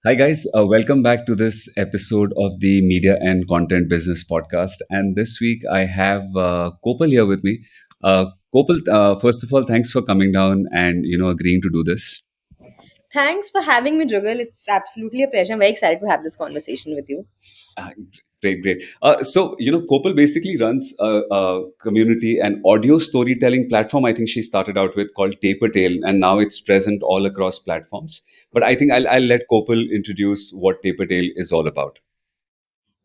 Hi, guys. Welcome back to this episode of the Media and Content Business Podcast. And this week I have Kopal here with me. Kopal, first of all, thanks for coming down and agreeing to do this. Thanks for having me, Jugal. It's absolutely a pleasure. I'm very excited to have this conversation with you. Uh, Great, great. Kopal basically runs a community and audio storytelling platform. I think she started out with called Taper Tail, and now it's present all across platforms. But I think I'll let Kopal introduce what Taper Tail is all about.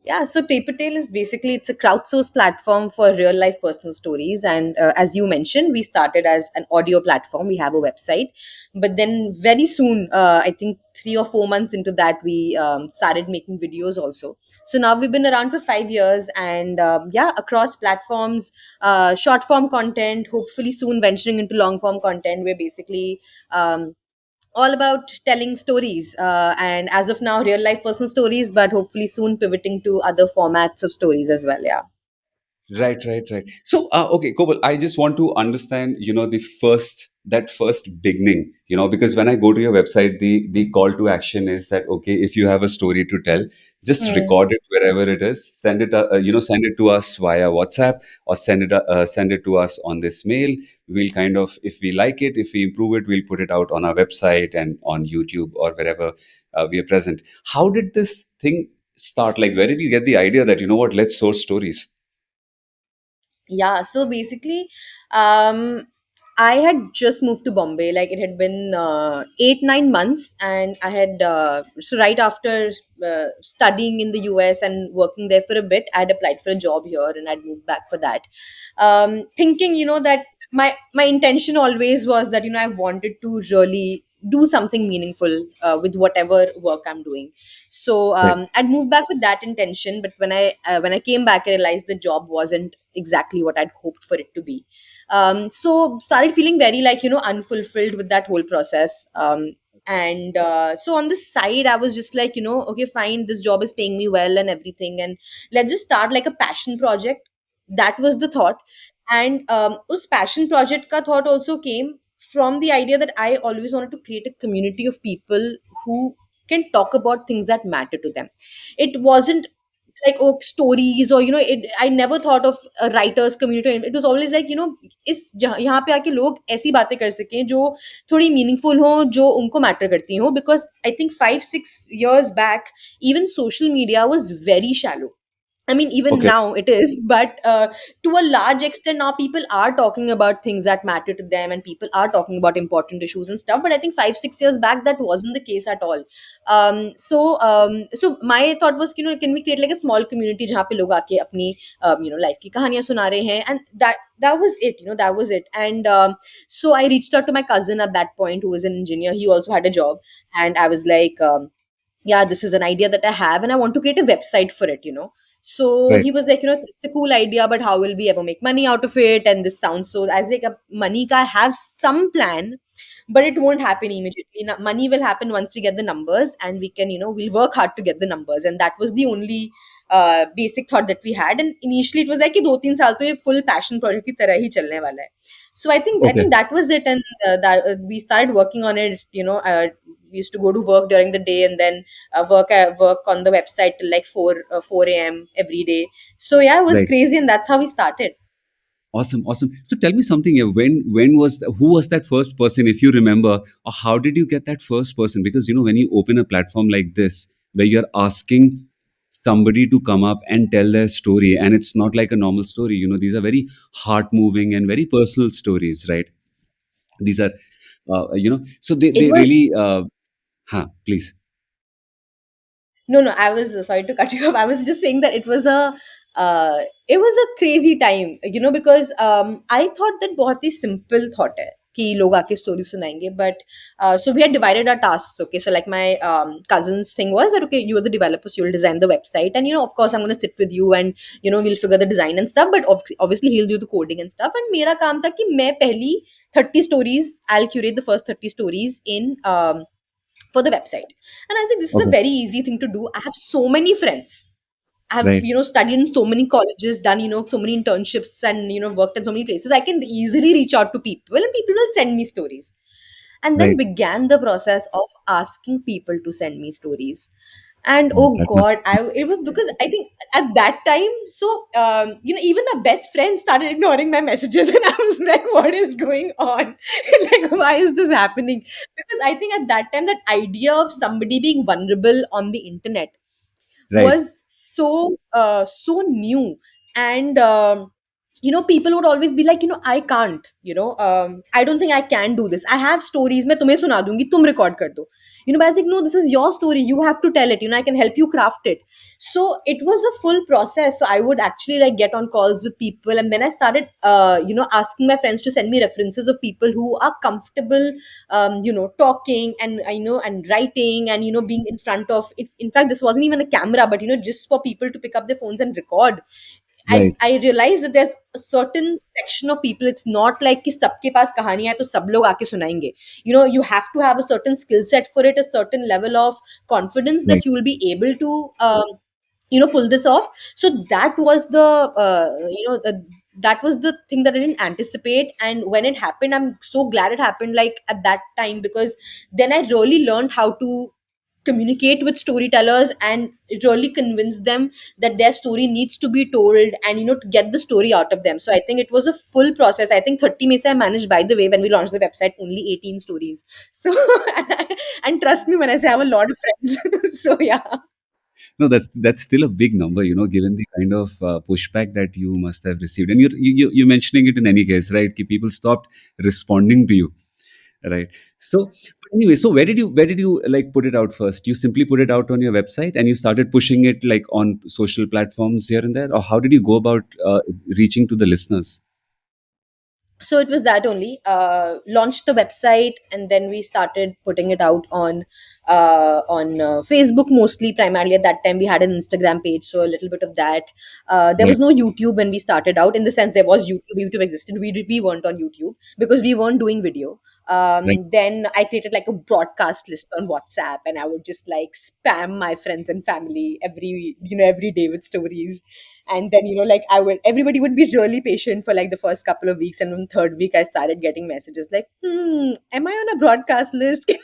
Yeah, so Tail is basically it's a crowdsourced platform for real life personal stories, and as you mentioned, we started as an audio platform. We have a website, but then very soon, I think 3 or 4 months into that, we started making videos also. So now we've been around for 5 years, and yeah, across platforms, short form content. Hopefully soon venturing into long form content. We're basically all about telling stories and as of now real life personal stories, but hopefully soon pivoting to other formats of stories as well. Yeah. Right, right, right. So, okay, Kobal, I just want to understand, that first beginning, because when I go to your website, the call to action is that, okay, if you have a story to tell, just Hmm. record it wherever it is, send it to us via WhatsApp or send it to us on this mail. We'll kind of, if we like it, if we improve it, we'll put it out on our website and on YouTube or wherever we are present. How did this thing start? Like, where did you get the idea that, let's source stories? Yeah, so basically, um I had just moved to Bombay. Like, it had been 8 9 months, and I had so right after studying in the US and working there for a bit, I had applied for a job here, and I'd moved back for that, thinking that my intention always was that I wanted to really do something meaningful with whatever work I'm doing. So Right. I'd moved back with that intention, but when I came back, I realized the job wasn't exactly what I'd hoped for it to be. So started feeling very, like, unfulfilled with that whole process. And so on the side, I was just like, okay, fine, this job is paying me well and everything, and let's just start like a passion project. That was the thought. And us passion project ka thought also came from the idea that I always wanted to create a community of people who can talk about things that matter to them. It wasn't like, oh, stories, or I never thought of a writers community. It was always like, इस यहाँ पे आके लोग ऐसी बातें कर सकें जो थोड़ी मीनिंगफुल हो, जो उनको मैटर करती हो, because I think 5 6 years back, even social media was very shallow. I mean, even Okay. now it is, but to a large extent now people are talking about things that matter to them, and people are talking about important issues and stuff. But I think 5 6 years back that wasn't the case at all. So my thought was, can we create like a small community जहाँ पे लोग आके अपनी life की कहानियां सुना रहे हैं, and that was it. That was it. And so I reached out to my cousin at that point, who was an engineer. He also had a job, and I was like, yeah, this is an idea that I have, and I want to create a website for it. So Right. he was like, it's a cool idea, but how will we ever make money out of it? And this sounds so, I was like, money ka, I have some plan, but it won't happen immediately. Money will happen once we get the numbers, and we can, we'll work hard to get the numbers. And that was the only basic thought that we had. And initially it was like कि 2 3 साल तो ये full passion project की तरह ही चलने वाला है. So I think Okay. that was it. And that we started working on it. We used to go to work during the day, and then work on the website till like 4 a.m. every day. So yeah, it was Right. crazy, and that's how we started. Awesome. Awesome. So tell me something here. When was who was that first person, if you remember, or how did you get that first person? Because when you open a platform like this, where you're asking somebody to come up and tell their story, and it's not like a normal story. These are very heart moving and very personal stories, right? These are, so It they was really, please. No, I was sorry to cut you off. I was just saying that it was a crazy time, because I thought that बहुत ही simple thought है कि लोग आके story सुनाएंगे. But so we had divided our tasks. Okay, so like my cousin's thing was that, okay, you are the developers, you'll design the website, and of course I'm going to sit with you, and we'll figure the design and stuff. But obviously he'll do the coding and stuff. And मेरा काम था कि मैं पहली 30 stories, I'll curate the first 30 stories in for the website. And I was like, this is a Okay. very easy thing to do. I have so many friends. I have, Right. studied in so many colleges, done, so many internships, and, worked in so many places. I can easily reach out to people, and people will send me stories. and then Right. began the process of asking people to send me stories. And Oh, oh that must god, I it was because I think at that time, so even my best friend started ignoring my messages, and I was like, what is going on? Like, why is this happening? Because I think at that time, that idea of somebody being vulnerable on the internet right. was so new. And people would always be like, I can't, I don't think I can do this. I have stories, मैं तुम्हें सुना दूंगी, तुम record कर दो. But I was like, no, this is your story, you have to tell it, I can help you craft it. So it was a full process. So I would actually like get on calls with people, and then I started asking my friends to send me references of people who are comfortable talking and and writing, and being in front of it. In fact, this wasn't even a camera, but just for people to pick up their phones and record. Right. I realized that there's a certain section of people. It's not like कि सबके पास कहानी है तो सब लोग आके सुनाएंगे. You have to have a certain skill set for it, a certain level of confidence Right. that you will be able to pull this off. So that was the that was the thing that I didn't anticipate. And when it happened, I'm so glad it happened like at that time, because then I really learned how to communicate with storytellers and really convince them that their story needs to be told, and to get the story out of them. So I think it was a full process. I think 30 mein se I managed, by the way, when we launched the website, only 18 stories. So and trust me when I say I have a lot of friends. So yeah. No, that's still a big number, given the kind of pushback that you must have received. And you're mentioning it in any case, right? Ki people stopped responding to you, right? So, but anyway, so where did you like put it out first? You simply put it out on your website and you started pushing it like on social platforms here and there, or how did you go about reaching to the listeners? So it was that only, launched the website, and then we started putting it out on Facebook, mostly. Primarily at that time we had an Instagram page, so a little bit of that. There Right, was no YouTube when we started out. In the sense, there was YouTube existed, we weren't on YouTube because we weren't doing video. right, Then I created like a broadcast list on WhatsApp, and I would just like spam my friends and family every day with stories. And then like everybody would be really patient for like the first couple of weeks, and on third week I started getting messages like, am I on a broadcast list? Can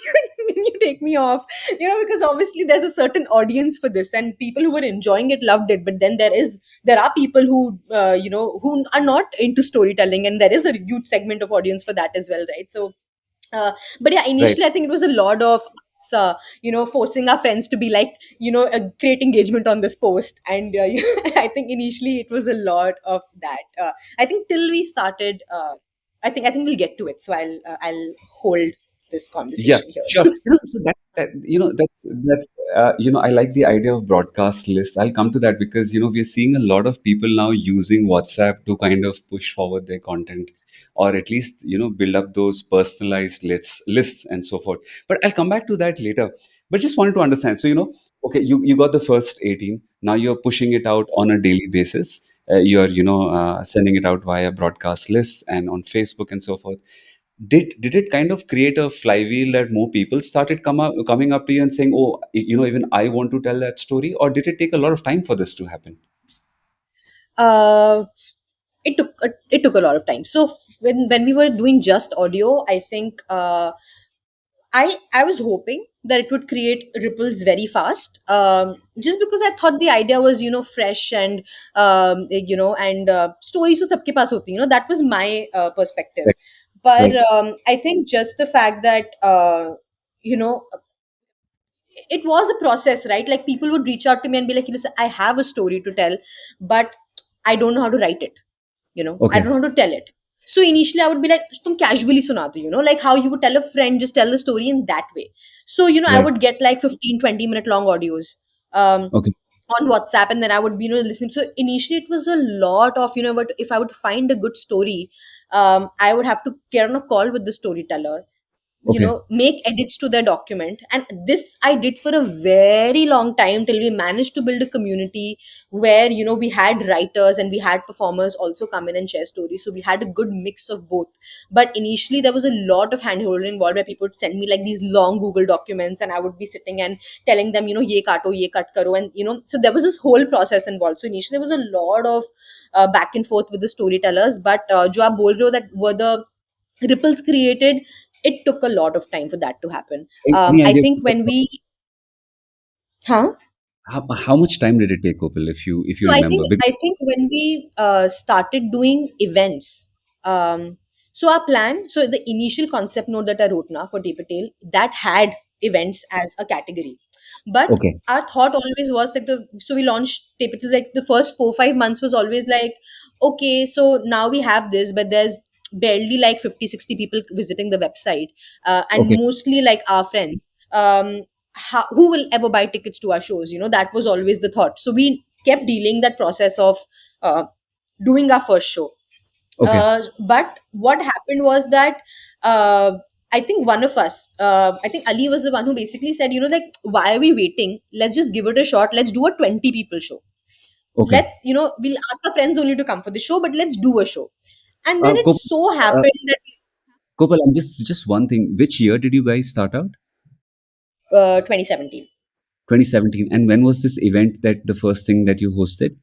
you take me off? Because obviously there's a certain audience for this, and people who were enjoying it loved it. But then there are people who who are not into storytelling, and there is a huge segment of audience for that as well, right? So but yeah, right. initially I think it was a lot of forcing our friends to be like, create engagement on this post. And I think initially it was a lot of that. I think till we started, I think we'll get to it. So I'll hold this Yeah, conversation here. sure. So that's I like the idea of broadcast lists. I'll come to that because we're seeing a lot of people now using WhatsApp to kind of push forward their content, or at least build up those personalized lists and so forth. But I'll come back to that later. But just wanted to understand. So okay, you got the first 18. Now you're pushing it out on a daily basis. You're sending it out via broadcast lists and on Facebook and so forth. Did it kind of create a flywheel that more people started coming up to you and saying, oh, even I want to tell that story, or did it take a lot of time for this to happen? uh, it took a lot of time. So when we were doing just audio, I think I was hoping that it would create ripples very fast, just because I thought the idea was fresh, and stories to sabke paas hoti, that was my perspective. Right. But Right. I think just the fact that you know it was a process, right? Like people would reach out to me and be like, listen, I have a story to tell, but I don't know how to write it. I Okay. don't know how to tell it. So initially I would be like, tum casually suna do, like how you would tell a friend, just tell the story in that way. So I Right. would get like 15-20 minute long audios um Okay. on WhatsApp, and then I would be listening. So initially it was a lot of but if I would find a good story, I would have to get on a call with the storyteller, Okay. make edits to their document. And this I did for a very long time, till we managed to build a community where we had writers and we had performers also come in and share stories. So we had a good mix of both. But initially there was a lot of handholding involved, where people would send me like these long Google documents, and I would be sitting and telling them, ye kato, ye cut karo. And so there was this whole process involved. So initially there was a lot of back and forth with the storytellers. But jo aap bol rahe ho, that were the ripples created, it took a lot of time for that to happen. Any I idea think when we, huh? how much time did it take, Kopal, if you So I remember? think when we started doing events, so our plan, so the initial concept note that I wrote now for Taper Tale, that had events as a category, but Okay, our thought always was like so we launched Taper Tale, like the first 4 5 months was always like, okay, so now we have this, but there's barely like 50 60 people visiting the website, and okay, mostly like our friends. Who will ever buy tickets to our shows? That was always the thought. So we kept dealing that process of uh, doing our first show. okay, But what happened was that I think one of us, I think Ali was the one who basically said, like, why are we waiting? Let's just give it a shot. Let's do a 20 people show. okay. We'll ask our friends only to come for the show, but let's do a show. And then it Kopal, so uh, happened that Kopal, I'm just one thing. Which year did you guys start out? 2017. 2017. And when was this event, that the first thing that you hosted?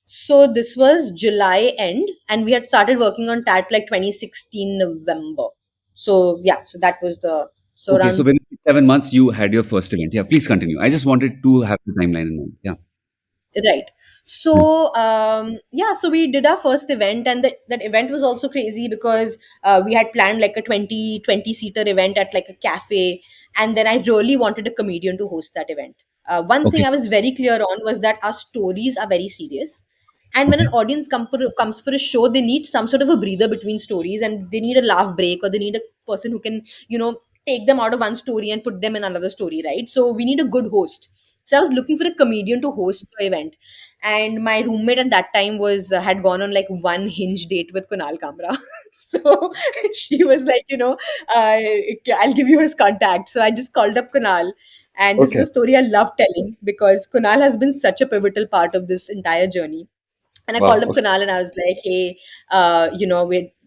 So this was July end, and we had started working on that like 2016 November. So yeah, so that was the so Okay, so around. when 7 months you had your first event. Yeah, please continue. I just wanted to have the timeline in mind. Yeah. Right. Hmm. So yeah, so we did our first event, and that event was also crazy because we had planned like a 20 seater event at like a cafe, and then I really wanted a comedian to host that event. One thing Okay, I was very clear on was that our stories are very serious, and when an okay, audience comes for a show, they need some sort of a breather between stories, and they need a laugh break, or they need a person who can, take them out of one story and put them in another story, right? So we need a good host. So I was looking for a comedian to host the event, and my roommate at that time was had gone on like one hinge date with Kunal Kamra. So she was like, I'll give you his contact. So I just called up Kunal, and this is a okay. story I love telling because Kunal has been such a pivotal part of this entire journey. And I called Wow. up Okay. Kunal and I was like, hey,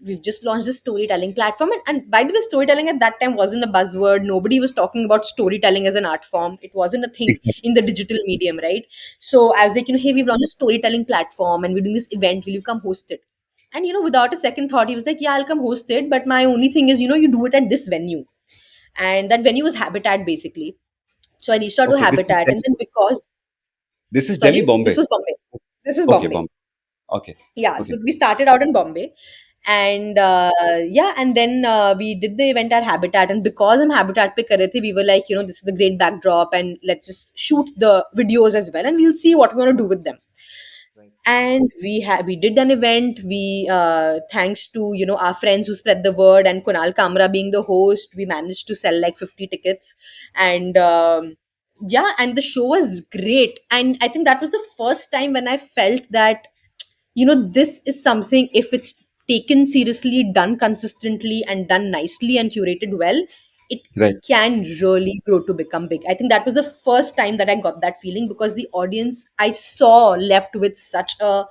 we've just launched this storytelling platform. And by the way, storytelling at that time wasn't a buzzword. Nobody was talking about storytelling as an art form. It wasn't a thing Exactly. in the digital medium, right? So I was like, hey, we've launched a storytelling platform and we're doing this event. Will you come host it? And, without a second thought, he was like, yeah, I'll come host it. But my only thing is, you do it at this venue. And that venue was Habitat, basically. So I reached out to Okay. Habitat. And then because, This is Delhi, sorry, this Bombay. was Bombay. This is Okay, Bombay. Bombay. Okay. Yeah, Okay. so we started out in Bombay, and yeah, and then we did the event at Habitat, and because हम Habitat पे कर रहे थे, we were like, this is the great backdrop, and let's just shoot the videos as well, and we'll see what we want to do with them. Right. And we did an event. We thanks to our friends who spread the word, and Kunal Kamra being the host, we managed to sell like 50 tickets, and yeah, and the show was great, and I think that was the first time when I felt that this is something, if it's taken seriously, done consistently, and done nicely and curated well, it Right. can really grow to become big. I think that was the first time that I got that feeling because the audience I saw left with such a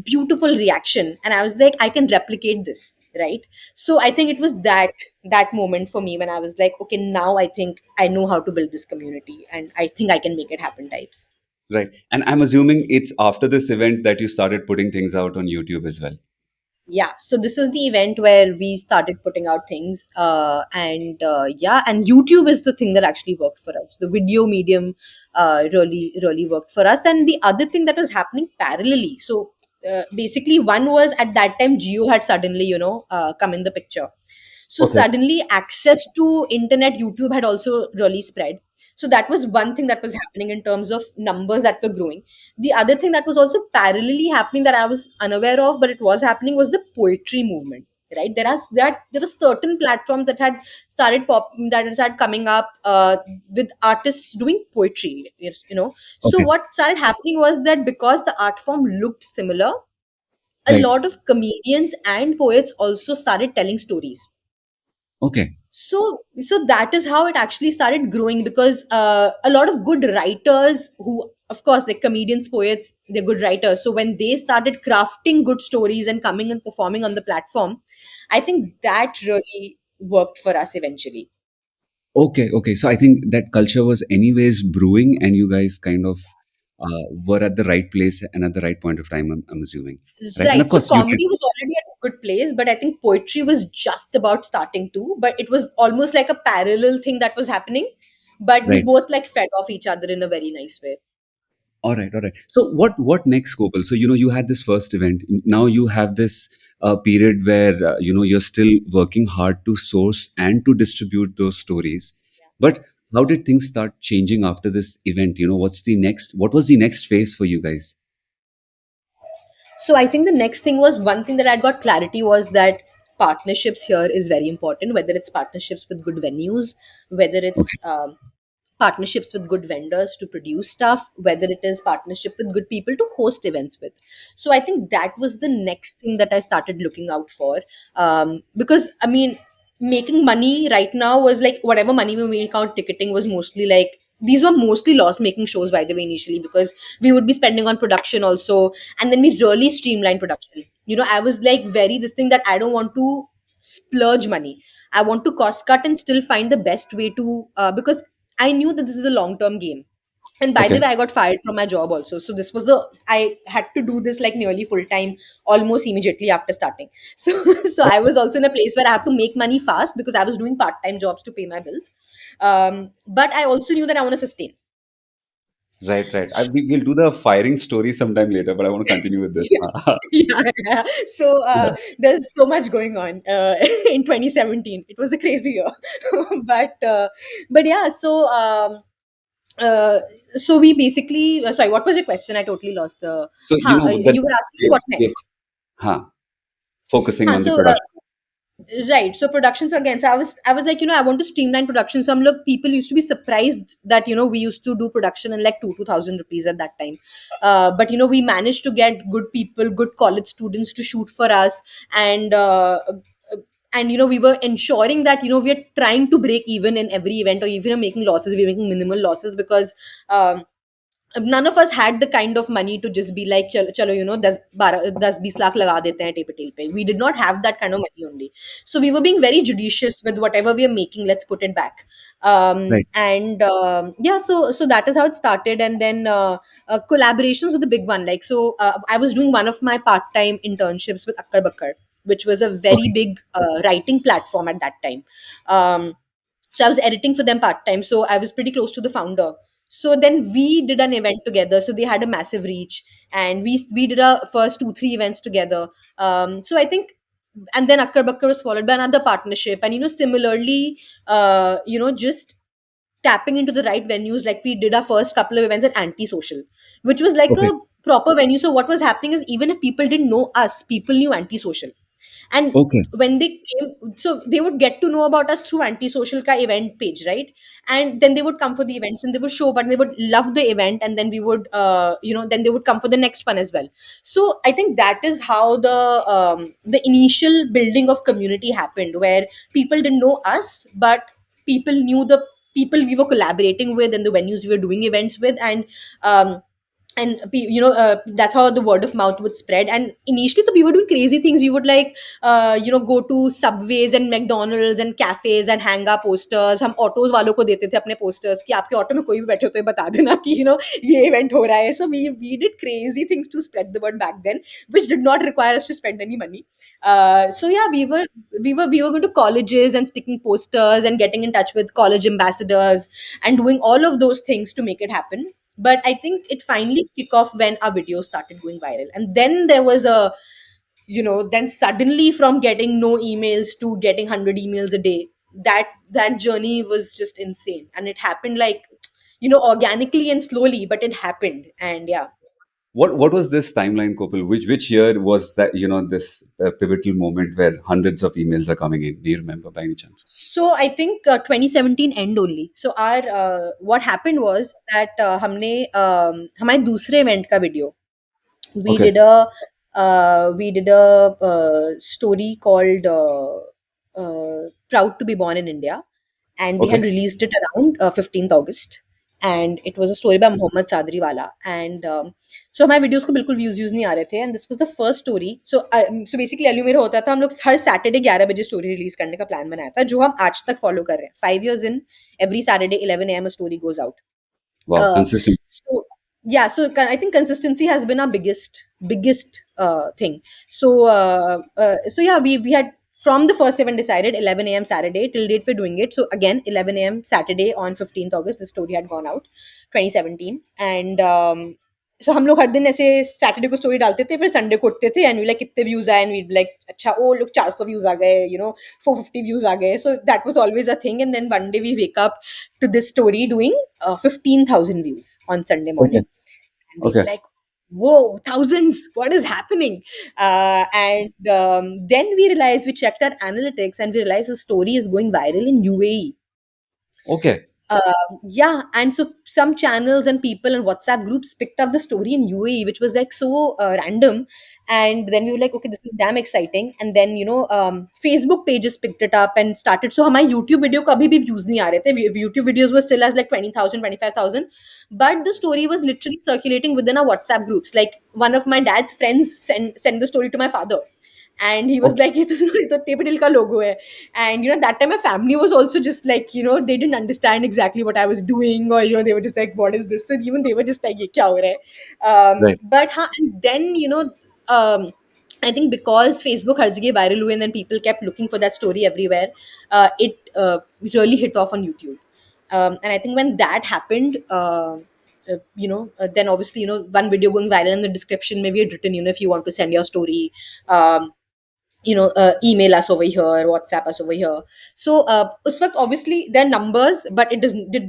beautiful reaction, and I was like, I can replicate this, right? So I think it was that moment for me when I was like, okay, now I think I know how to build this community, and I think I can make it happen types. Right. And I'm assuming it's after this event that you started putting things out on YouTube as well. Yeah, so this is the event where we started putting out things, and yeah, and YouTube is the thing that actually worked for us. The video medium really worked for us. And the other thing that was happening parallelly, so basically one was at that time Geo had suddenly come in the picture. So Okay. suddenly access to internet, YouTube had also really spread. So that was one thing that was happening in terms of numbers that were growing. The other thing that was also parallelly happening that I was unaware of, but it was happening, was the poetry movement. Right, there were certain platforms that had started coming up with artists doing poetry. So Okay. what started happening was that because the art form looked similar, a Right. lot of comedians and poets also started telling stories. Okay. So that is how it actually started growing because a lot of good writers who, of course, like comedians, poets, they're good writers. So when they started crafting good stories and coming and performing on the platform, I think that really worked for us eventually. Okay. Okay. So I think that culture was anyways brewing, and you guys kind of were at the right place and at the right point of time. I'm assuming, right? And of Right. So course, you did. comedy was already good place, but I think poetry was just about starting too. But it was almost like a parallel thing that was happening. But we Right. both like fed off each other in a very nice way. All right, all right. So what next, Gopal? So you had this first event. Now you have this period where you're still working hard to source and to distribute those stories. But how did things start changing after this event? What's the next? What was the next phase for you guys? So I think the next thing was one thing that I got clarity was that partnerships here is very important, whether it's partnerships with good venues, whether Okay, it's partnerships with good vendors to produce stuff, whether it is partnership with good people to host events with. So I think that was the next thing that I started looking out for. Because I mean, making money right now was like whatever money we make out ticketing was mostly like these were mostly loss making shows by the way initially because we would be spending on production also, and then we really streamlined production. I was like very this thing that I don't want to splurge money. I want to cost cut and still find the best way to because I knew that this is a long term game. And by the okay, way, I got fired from my job also. So this was I had to do this like nearly full time, almost immediately after starting. So so I was also in a place where I have to make money fast because I was doing part time jobs to pay my bills. But I also knew that I want to sustain. right, right. We'll do the firing story sometime later, but I want to continue with this. Yeah. Yeah. So Yeah. there's so much going on in 2017. It was a crazy year, but yeah. Uh, so we basically sorry, what was your question? I totally lost the. So that You were asking me what next. huh, focusing Huh, on the so production. right, so productions again. So I was like, I want to streamline production. So I'm look, people used to be surprised that we used to do production in like 2,000 rupees at that time. But we managed to get good people, good college students to shoot for us, and we were ensuring that we are trying to break even in every event, or even making losses. We're making minimal losses because. None of us had the kind of money to just be like chalo, chalo 10 lakh laga dete hain tape tail pe. We did not have that kind of money only, so we were being very judicious with whatever we are making. Let's put it back. Right. And Yeah, so that is how it started. And then collaborations with the big one, like I was doing one of my part-time internships with Akkar Bakkar, which was a very Okay. big writing platform at that time. Um, so I was editing for them part time. So I was pretty close to the founder. So then we did an event together. So they had a massive reach, and we did our first 2 3 events together. So I think, and then Akkar Bakkar was followed by another partnership, and similarly, just tapping into the right venues. Like we did our first couple of events at Antisocial, which was like Okay. a proper venue. So what was happening is even if people didn't know us, people knew Antisocial. And Okay. when they came, so they would get to know about us through Antisocial ka event page, right? And then they would come for the events and they would show up and they would love the event, and then we would then they would come for the next one as well. So I think that is how the initial building of community happened, where people didn't know us, but people knew the people we were collaborating with and the venues we were doing events with. And that's how the word of mouth would spread. And initially we were doing crazy things. We would like go to subways and McDonald's and cafes and hang up posters. हम autos वालों को देते थे अपने posters कि आपके auto में कोई भी बैठे हो तो ये बता देना कि ये event हो रहा है. So we did crazy things to spread the word back then, which did not require us to spend any money. So yeah, we were going to colleges and sticking posters and getting in touch with college ambassadors and doing all of those things to make it happen. But I think it finally kick off when our videos started going viral. And then there was then suddenly from getting no emails to getting 100 emails a day, that journey was just insane. And it happened like, organically and slowly, but it happened. And yeah. What was this timeline, Kopal? Which year was that? This pivotal moment where hundreds of emails are coming in. Do you remember by any chance? So I think 2017 end only. So our what happened was that हमने हमारे दूसरे event का video we Okay. did a story called Proud to be Born in India, and we had Okay. released it around 15th August. And it was a story by Mohammad Sadriwala. And so हमारे videos को बिल्कुल views नहीं आ रहे थे. And this was the first story. So basically L U मेरा होता था, हम लोग हर Saturday 11 बजे story release करने का plan बनाया था, जो हम आज तक follow कर रहे हैं. 5 years in, every Saturday 11 a.m. a story goes out. Wow. Uh, Consistent. so Yeah, so I think consistency has been our biggest thing. So so yeah, we had from the first event decided 11 a.m. Saturday till date we're doing it. So again 11 a.m. Saturday on 15th August the story had gone out 2017, and so हम लोग हर दिन ऐसे Saturday को story डालते थे, फिर Sunday को उठते थे एंड वी लाइक कितने व्यूज आए, एंड वी लाइक अच्छा ओ लोग 400 व्यूज आ गए, 450 व्यूज आ गए. So that was always a thing, and then one day we wake up to this story doing 15,000 views on Sunday Okay. morning. And we were Okay. like, whoa, thousands, what is happening? And then we realized, we checked our analytics and we realized the story is going viral in UAE. Okay. Yeah, and so some channels and people and WhatsApp groups picked up the story in UAE, which was like so random. And then we were like, okay, this is damn exciting. And then Facebook pages picked it up and started. So हमारे YouTube video को अभी भी views नहीं आ रहे थे. YouTube videos were still as like 20,000, 25,000, but the story was literally circulating within our WhatsApp groups. Like one of my dad's friends sent the story to my father, and he was Okay. like ये तो टेपिडल का logo है. And that time my family was also just like, they didn't understand exactly what I was doing, or they were just like, what is this? So even they were just like ये क्या हो रहा है? Right. But हाँ, and then um, I think because Facebook हर जगह viral हुए, and then people kept looking for that story everywhere, it really hit off on YouTube. And I think when that happened, then obviously, one video going viral in the description, maybe had written, if you want to send your story, um, email us over here, WhatsApp us over here. So उस वक्त obviously there are numbers, but it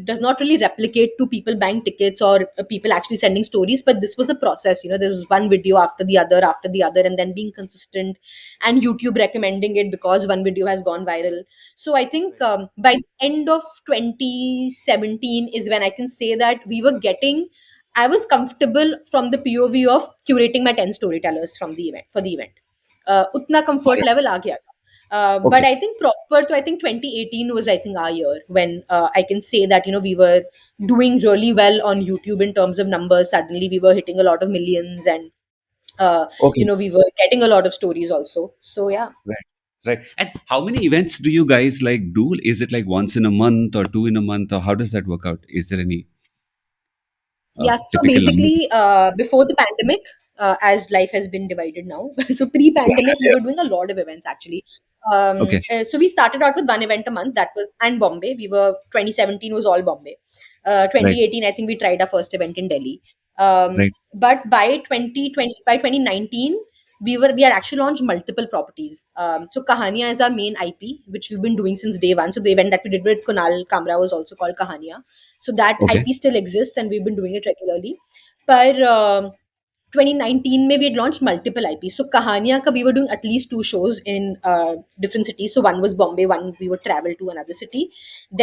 does not really replicate to people buying tickets or people actually sending stories. But this was a process. There was one video after the other, and then being consistent, and YouTube recommending it because one video has gone viral. So I think by the end of 2017 is when I can say that we were getting. I was comfortable from the POV of curating my 10 storytellers from the event for the event. उतना comfort level आ गया था. But Okay. I think proper to, I think 2018 was, I think, our year when I can say that we were doing really well on YouTube in terms of numbers. Suddenly we were hitting a lot of millions, and Okay. we were getting a lot of stories also. So yeah. Right. Right. And how many events do you guys like do? Is it like once in a month or two in a month, or how does that work out? Is there any Yeah, so typical number? basically, before the pandemic, as life has been divided now, so Yeah. pre-pandemic, we Yeah. were doing a lot of events actually. Okay. So we started out with one event a month, that was and Bombay. 2017 was all Bombay. Right. 2018, I think we tried our first event in Delhi. Right. But by 2019, we had actually launched multiple properties. So Kahania is our main IP, which we've been doing since day one. So the event that we did with Kunal Kamra was also called Kahania. So that Okay. IP still exists, and we've been doing it regularly. But 2019 में we had launched multiple IPs. So कहानियाँ का we were doing at least two shows in different cities. So one was Bombay, one we would travel to another city.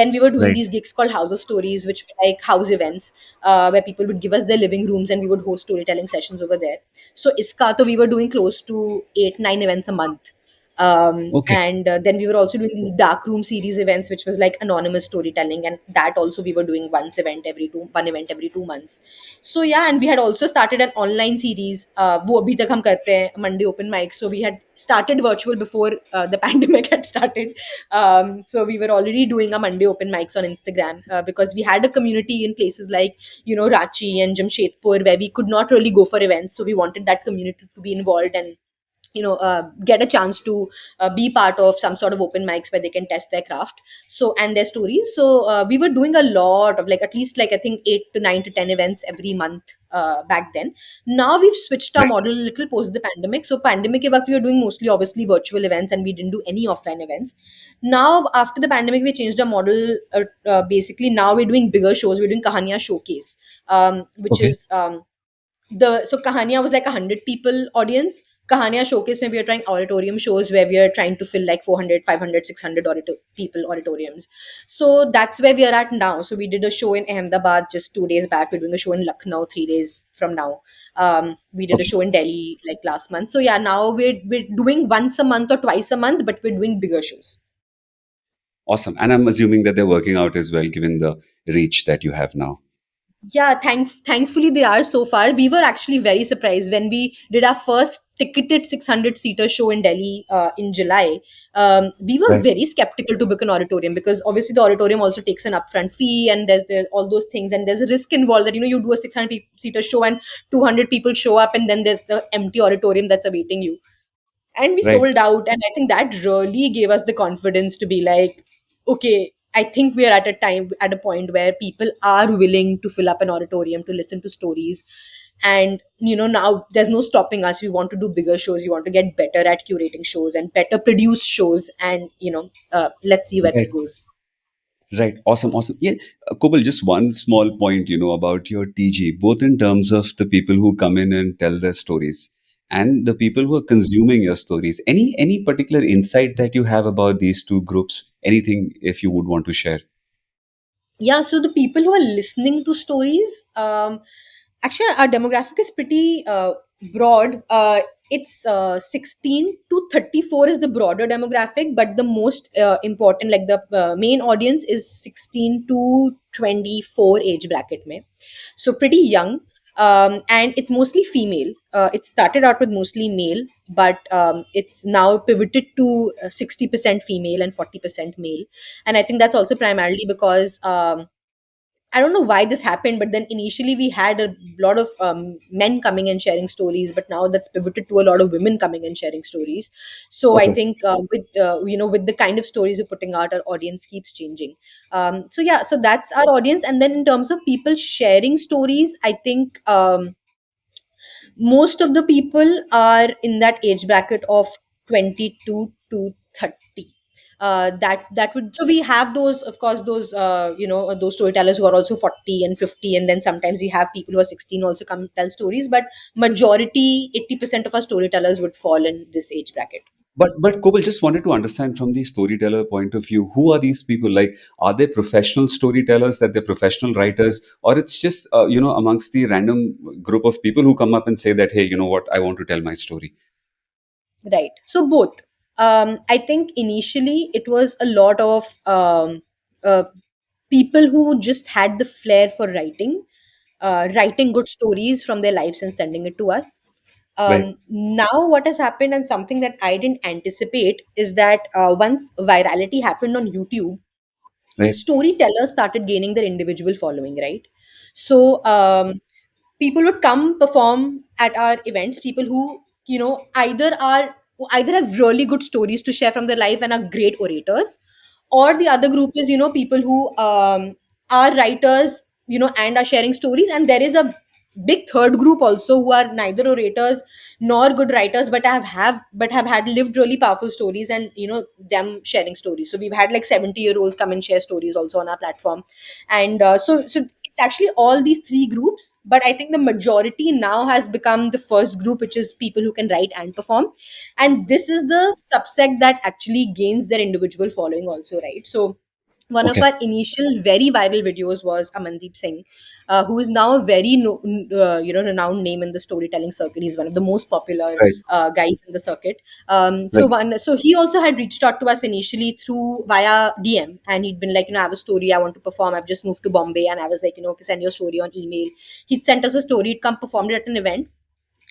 Then we were doing Right. these gigs called House of Stories, which were like house events where people would give us their living rooms and we would host storytelling sessions over there. So iska to we were doing close to 8-9 events a month. Okay. And then we were also doing these dark room series events, which was like anonymous storytelling, and that also we were doing one event every 2 months. So yeah, and we had also started an online series. वो अभी तक हम करते हैं, Monday open mic. So we had started virtual before the pandemic had started. So we were already doing a Monday open mics on Instagram because we had a community in places like Ranchi and Jamshedpur where we could not really go for events. So we wanted that community to be involved and get a chance to be part of some sort of open mics where they can test their craft and their stories. So we were doing a lot of like at least like I think 8 to 9 to 10 events every month back then. Now we've switched our Right. model a little post the pandemic. So pandemic ke waqt we were doing mostly obviously virtual events and we didn't do any offline events. Now after the pandemic we changed our model. Basically now we're doing bigger shows. We're doing Kahania Showcase, which Okay. is so Kahania was like 100 people audience. Kahania Showcase where we are trying auditorium shows where we are trying to fill like 400, 500, 600 people auditoriums. So that's where we are at now. So we did a show in Ahmedabad just 2 days back. We're doing a show in Lucknow 3 days from now. We did a Okay. show in Delhi like last month. So yeah, now we're doing once a month or twice a month, but we're doing bigger shows. Awesome. And I'm assuming that they're working out as well, given the reach that you have now. Yeah, thankfully they are so far. We were actually very surprised when we did our first ticketed 600 seater show in Delhi in July. We were Right. very skeptical to book an auditorium because obviously the auditorium also takes an upfront fee, and there's all those things, and there's a risk involved that you do a 600 seater show and 200 people show up, and then there's the empty auditorium that's awaiting you. And we Right. sold out, and I think that really gave us the confidence to be like, okay, I think we are at a point where people are willing to fill up an auditorium to listen to stories. And now there's no stopping us. We want to do bigger shows, we want to get better at curating shows and better produce shows, and let's see where this Right. goes. Right. Awesome. Awesome. Yeah. Kopal, just one small point, about your TG, both in terms of the people who come in and tell their stories and the people who are consuming your stories. Any particular insight that you have about these two groups? Anything if you would want to share? Yeah, so the people who are listening to stories, actually our demographic is pretty broad. It's 16 to 34 is the broader demographic, but the most important, like the main audience, is 16 to 24 age bracket mein. So pretty young. And it's mostly female. It started out with mostly male, but it's now pivoted to 60% female and 40% male. And I think that's also primarily because I don't know why this happened, but then initially we had a lot of men coming and sharing stories, but now that's pivoted to a lot of women coming and sharing stories. So I Okay. think with the kind of stories we're putting out, our audience keeps changing. So yeah, so that's our audience. And then in terms of people sharing stories, I think most of the people are in that age bracket of 22 to 30. That would, so we have those, of course, those those storytellers who are also 40 and 50, and then sometimes we have people who are 16 also come tell stories, but majority 80% of our storytellers would fall in this age bracket. But Kopal, just wanted to understand from the storyteller point of view, who are these people? Like, are they professional storytellers, that they're professional writers, or it's just amongst the random group of people who come up and say that, hey, you know what, I want to tell my story. Right. So both. I think initially it was a lot of uh, people who just had the flair for writing good stories from their lives and sending it to us. Right. Now, what has happened, and something that I didn't anticipate, is that once virality happened on YouTube, Right. storytellers started gaining their individual following, right? So people would come perform at our events, people who either have really good stories to share from their life and are great orators, or the other group is people who are writers, and are sharing stories. And there is a big third group also who are neither orators nor good writers, but have had lived really powerful stories, and them sharing stories. So we've had like 70-year-olds come and share stories also on our platform. And so it's actually all these three groups, but I think the majority now has become the first group, which is people who can write and perform. And this is the subsect that actually gains their individual following also, right? So one of Okay. our initial very viral videos was Amandeep Singh, who is now a very renowned name in the storytelling circuit. He's one of the most popular Right. guys in the circuit. Right. So he also had reached out to us initially through via DM, and he'd been like, I have a story, I want to perform. I've just moved to Bombay, and I was like, okay, send your story on email. He'd sent us a story. He'd come performed it at an event.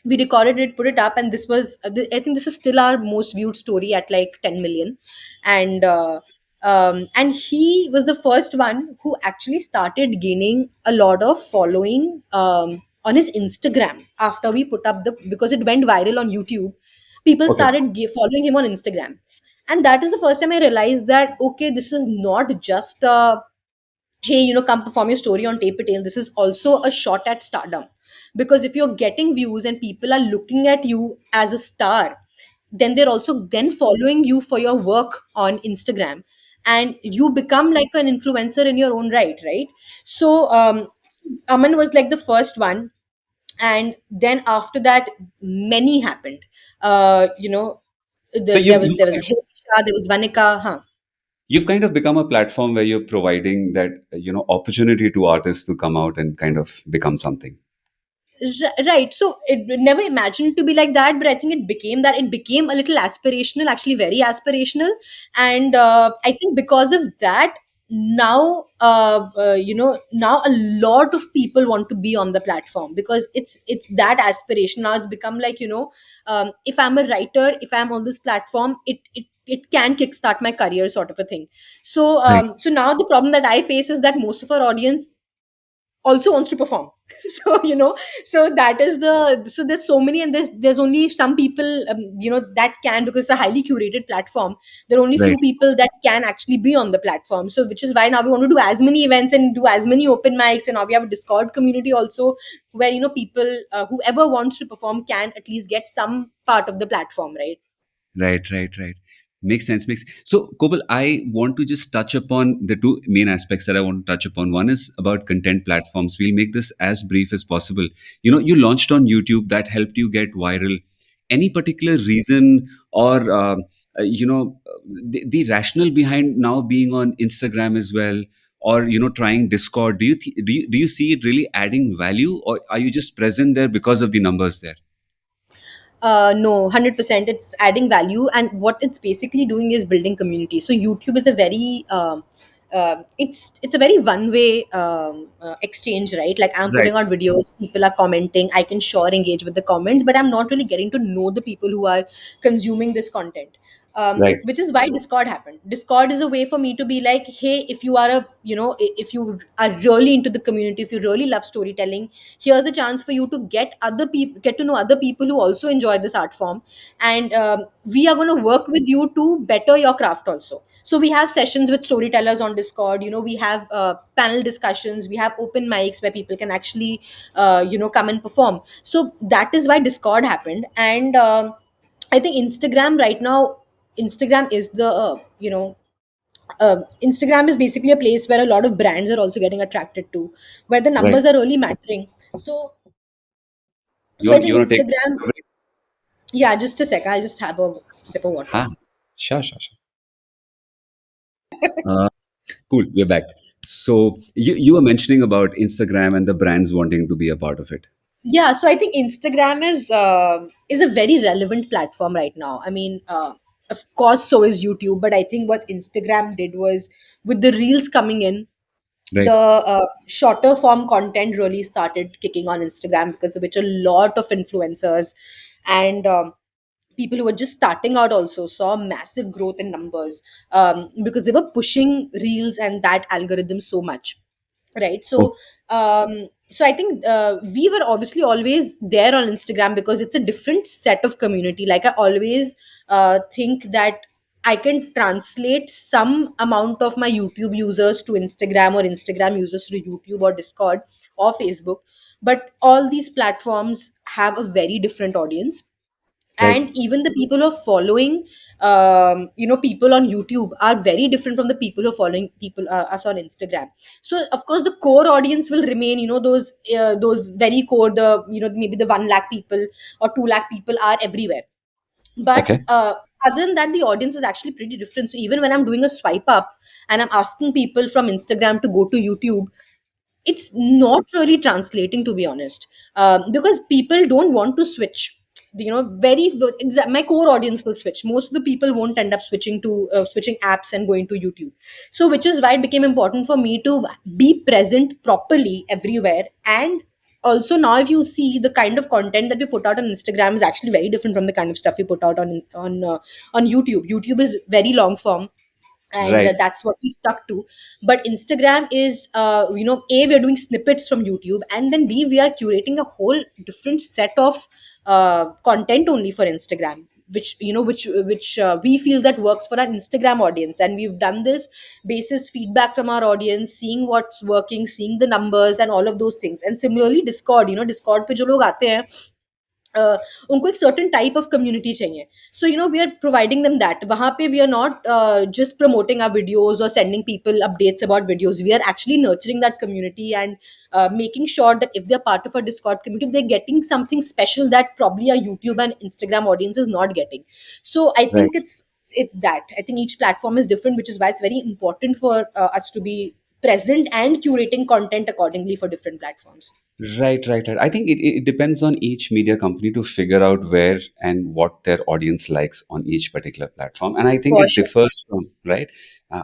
We recorded it, put it up, and this was I think this is still our most viewed story at like 10 million. And uh, um, and he was the first one who actually started gaining a lot of following on his Instagram after we put up the, because it went viral on YouTube. People Okay. started following him on Instagram, and that is the first time I realized that okay, this is not just hey, come perform your story on tape tail. This is also a shot at stardom, because if you're getting views and people are looking at you as a star, then they're also then following you for your work on Instagram, and you become like an influencer in your own right? So Aman was like the first one, and then after that many happened. So There was Hirisha, there was Vanika, huh? you've kind of become a platform where you're providing that opportunity to artists to come out and kind of become something. Right. So it never imagined to be like that, but I think it became that. It became a little aspirational, actually very aspirational. And I think because of that, now a lot of people want to be on the platform because it's that aspiration. Now it's become like, if I'm a writer, if I'm on this platform, it can kickstart my career, sort of a thing. So Right. so now the problem that I face is that most of our audience also wants to perform. So so that is so there's so many, and there's only some people, that can, because it's a highly curated platform. There are only Right. few people that can actually be on the platform, so which is why now we want to do as many events and do as many open mics, and now we have a Discord community also, where people, whoever wants to perform, can at least get some part of the platform, right? Right, right, right. Makes sense. Makes so, Kopal. I want to just touch upon the two main aspects that I want to touch upon. One is about content platforms. We'll make this as brief as possible. You launched on YouTube, that helped you get viral. Any particular reason, or the rationale behind now being on Instagram as well, or trying Discord? Do you see it really adding value, or are you just present there because of the numbers there? No, 100%. It's adding value, and what it's basically doing is building community. So YouTube is a very it's a very one way exchange, right? Like, I'm Right, putting out videos, people are commenting, I can sure engage with the comments, but I'm not really getting to know the people who are consuming this content. right, Which is why Discord happened. Discord is a way for me to be like, hey, if you are a if you are really into the community, if you really love storytelling, here's a chance for you to get to know other people who also enjoy this art form, and we are going to work with you to better your craft also. So we have sessions with storytellers on Discord. We have panel discussions, we have open mics where people can actually come and perform. So that is why Discord happened. And I think Instagram right now, Instagram is the Instagram is basically a place where a lot of brands are also getting attracted to, where the right. numbers are really mattering. So You I want you think want to take Instagram. a break? Yeah, just a sec. I'll just have a sip of water. Huh? Sure, sure, sure. Uh, cool. We're back. So you were mentioning about Instagram and the brands wanting to be a part of it. Yeah, so I think Instagram is a very relevant platform right now. I mean, of course, so is YouTube. But I think what Instagram did was, with the reels coming in, Right. the shorter form content really started kicking on Instagram, because of which a lot of influencers and people who were just starting out also saw massive growth in numbers, because they were pushing reels and that algorithm so much, right? Oh, So I think we were obviously always there on Instagram, because it's a different set of community. Like, I always think that I can translate some amount of my YouTube users to Instagram, or Instagram users to YouTube or Discord or Facebook. But all these platforms have a very different audience, right. and even the people who are following people on YouTube are very different from the people who are following people us on Instagram. So of course the core audience will remain, those very core, the maybe the 1 lakh people or 2 lakh people are everywhere. But Okay. other than that, the audience is actually pretty different. So even when I'm doing a swipe up and I'm asking people from Instagram to go to YouTube, it's not really translating, to be honest, because people don't want to switch. Very my core audience will switch. Most of the people won't end up switching apps and going to YouTube. So which is why it became important for me to be present properly everywhere. And also, now if you see, the kind of content that we put out on Instagram is actually very different from the kind of stuff we put out on YouTube. YouTube is very long form, and Right. that's what we stuck to. But Instagram is, a, we're doing snippets from YouTube, and then we are curating a whole different set of content only for Instagram, which we feel that works for our Instagram audience. And we've done this basis feedback from our audience, seeing what's working, seeing the numbers and all of those things. And similarly, Discord, Discord पे जो लोग आते हैं, उनको एक certain type of community चाहिए. So we are providing them that. वहाँ पे we are not just promoting our videos or sending people updates about videos. We are actually nurturing that community, and making sure that if they're part of our Discord community, they're getting something special that probably our YouTube and Instagram audience is not getting. So I Right. think it's that. I think each platform is different, which is why it's very important for us to be present and curating content accordingly for different platforms. Right. I think it depends on each media company to figure out where and what their audience likes on each particular platform. And I think For it sure. differs from, right?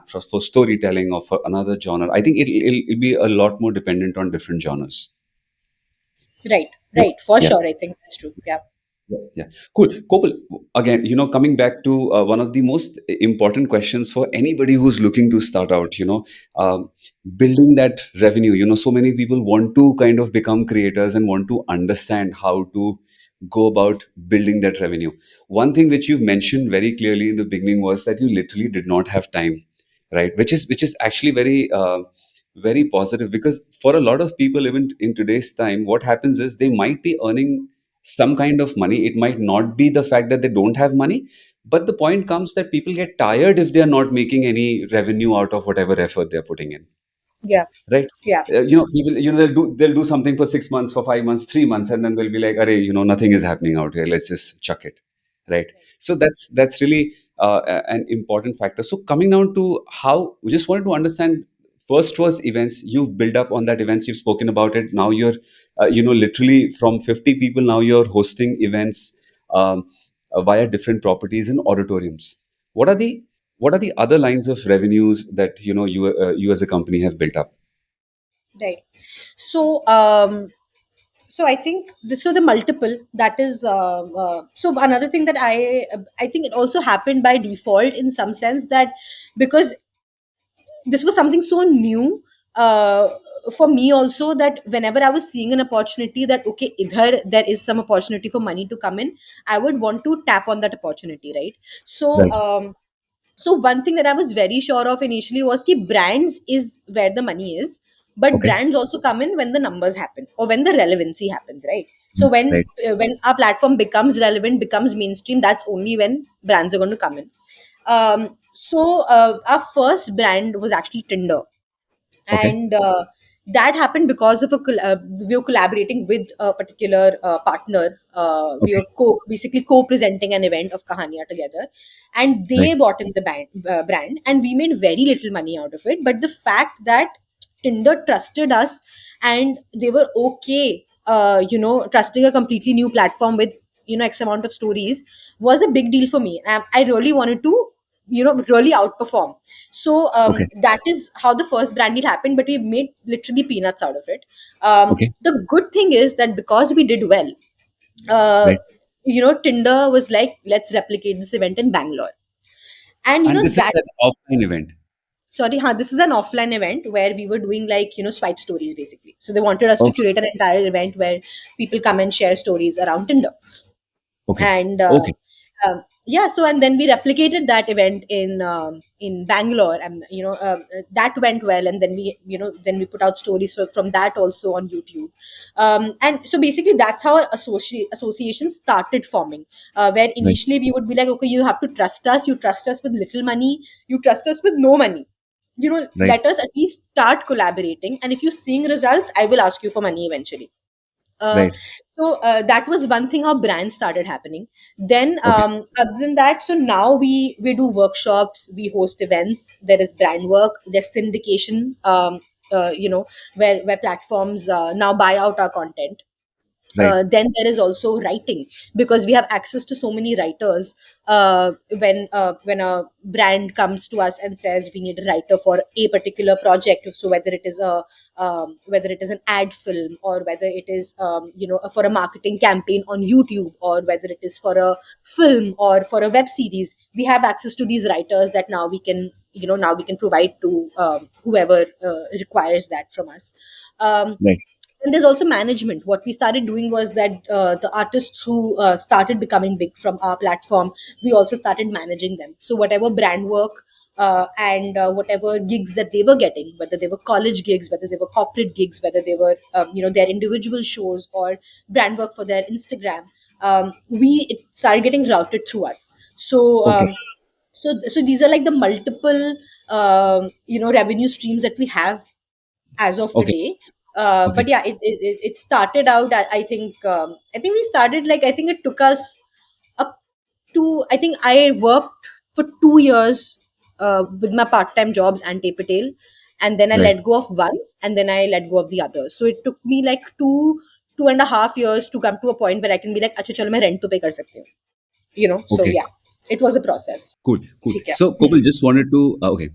For storytelling or for another genre, I think it'll be a lot more dependent on different genres. Right, Yeah. right. For Yeah. sure. I think that's true. Yeah. Yeah, cool. Kopal, again, coming back to one of the most important questions for anybody who's looking to start out, building that revenue. So many people want to kind of become creators and want to understand how to go about building that revenue. One thing which you've mentioned very clearly in the beginning was that you literally did not have time, right? Which is actually very positive, because for a lot of people, even in today's time, what happens is they might be earning some kind of money. It might not be the fact that they don't have money, but the point comes that people get tired if they are not making any revenue out of whatever effort they're putting in, Yeah. right? Yeah. They'll do something for 6 months, for 5 months, 3 months, and then they'll be like, "Arey, nothing is happening out here. Let's just chuck it," right? So that's really an important factor. So coming down to how we just wanted to understand. First was events. You've built up on that events. You've spoken about it. Now you're, literally from 50 people. Now you're hosting events um, via different properties and auditoriums. What are the what are the other lines of revenues that you as a company have built up? Right. So, so I think this, so the multiple that is, so another thing that I think it also happened by default in some sense, that because this was something so new, for me also, that whenever I was seeing an opportunity that okay, either there is some opportunity for money to come in, I would want to tap on that opportunity, right? So, Right. so one thing that I was very sure of initially was that brands is where the money is, but Okay. brands also come in when the numbers happen or when the relevancy happens, right? So Right. when our platform becomes relevant, becomes mainstream, that's only when brands are going to come in. So our first brand was actually Tinder, Okay. and that happened because of we were collaborating with a particular partner. We Okay. were basically co-presenting an event of Kahania together, and Right. they bought in the brand, and we made very little money out of it. But the fact that Tinder trusted us, and they were okay, trusting a completely new platform with X amount of stories, was a big deal for me. I really wanted to really outperform. So Okay. that is how the first brand deal happened, but we made literally peanuts out of it. Okay. The good thing is that because we did well, uh, Right. Tinder was like, let's replicate this event in Bangalore. And And this is that, an offline event. sorry, this is an offline event where we were doing like, swipe stories basically. So they wanted us to Okay. curate an entire event where people come and share stories around Tinder. Okay. And Okay. yeah, so and then we replicated that event in Bangalore, and that went well, and then we put out stories from that also on YouTube. And so basically that's how our association started forming, where Right. initially we would be like, okay, you have to trust us, you trust us with little money, you trust us with no money, Right. let us at least start collaborating, and if you're seeing results, I will ask you for money eventually. uh, Right. so that was one thing how brands started happening. Then Okay. other than that, so now we do workshops, we host events, there is brand work, there's syndication, where platforms now buy out our content. Right. Then there is also writing, because we have access to so many writers. When a brand comes to us and says we need a writer for a particular project, so whether it is an ad film, or whether it is for a marketing campaign on YouTube, or whether it is for a film or for a web series, we have access to these writers that now we can provide to whoever requires that from us. um, Right. and there's also management. What we started doing was that the artists who started becoming big from our platform, we also started managing them. So whatever brand work and whatever gigs that they were getting, whether they were college gigs, whether they were corporate gigs, whether they were their individual shows or brand work for their Instagram, we it started getting routed through us. So Okay. so these are like the multiple revenue streams that we have as of Okay. today. Okay. But yeah, it started out. I think we started, like, I think it took us up to, I think I worked for 2 years with my part-time jobs and Tape Tail, and then I Right. let go of one, and then I let go of the other. So it took me like 2.5 years to come to a point where I can be like, अच्छा चलो मैं rent तो pay कर सकती हूँ, So Okay. yeah, it was a process. Cool. Cool. ठीक है. So, Kopal, just wanted to okay.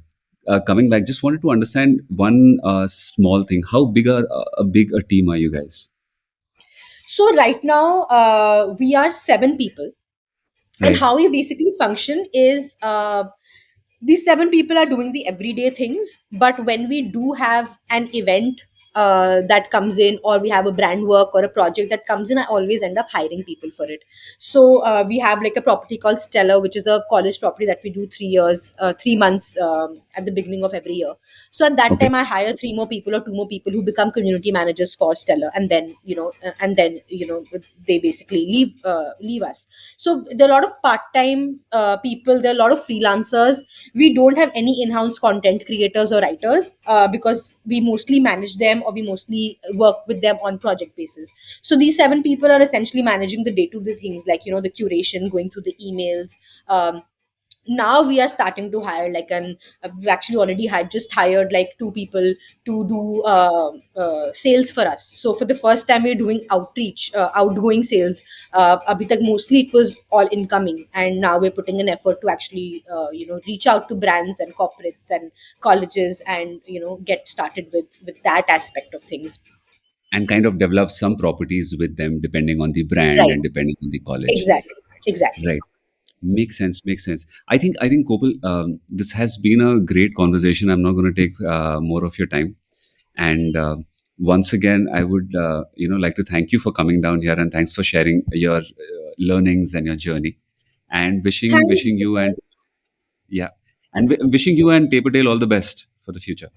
Coming back, just wanted to understand one small thing. How big a big a team are you guys? So right now, we are 7 people, and Right. how we basically function is, these 7 people are doing the everyday things, but when we do have an event that comes in, or we have a brand work or a project that comes in, I always end up hiring people for it. So we have like a property called Stellar, which is a college property that we do 3 years 3 months at the beginning of every year. So at that Okay. time I hire 3 more people or 2 more people who become community managers for Stellar, and then they basically leave us. So there are a lot of part-time people, there are a lot of freelancers. We don't have any in-house content creators or writers, because we mostly manage them, or we mostly work with them on project basis. So these 7 people are essentially managing the day-to-day things, like the curation, going through the emails. Now we are starting to hire like an we've actually already had just hired like 2 people to do sales for us. So for the first time we're doing outreach, outgoing sales. Abhi tak mostly it was all incoming, and now we're putting an effort to actually reach out to brands and corporates and colleges, and get started with that aspect of things. And kind of develop some properties with them depending on the brand Right. and depending on the college. Exactly. Exactly. Right. Makes sense. Makes sense. I think Kopal, this has been a great conversation. I'm not going to take more of your time. And once again, I would like to thank you for coming down here, and thanks for sharing your learnings and your journey. And Thanks, wishing you and Kunal. yeah, and wishing you and Taperdale all the best for the future.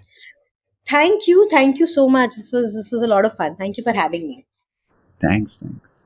Thank you so much. This was a lot of fun. Thank you for having me. Thanks. Thanks.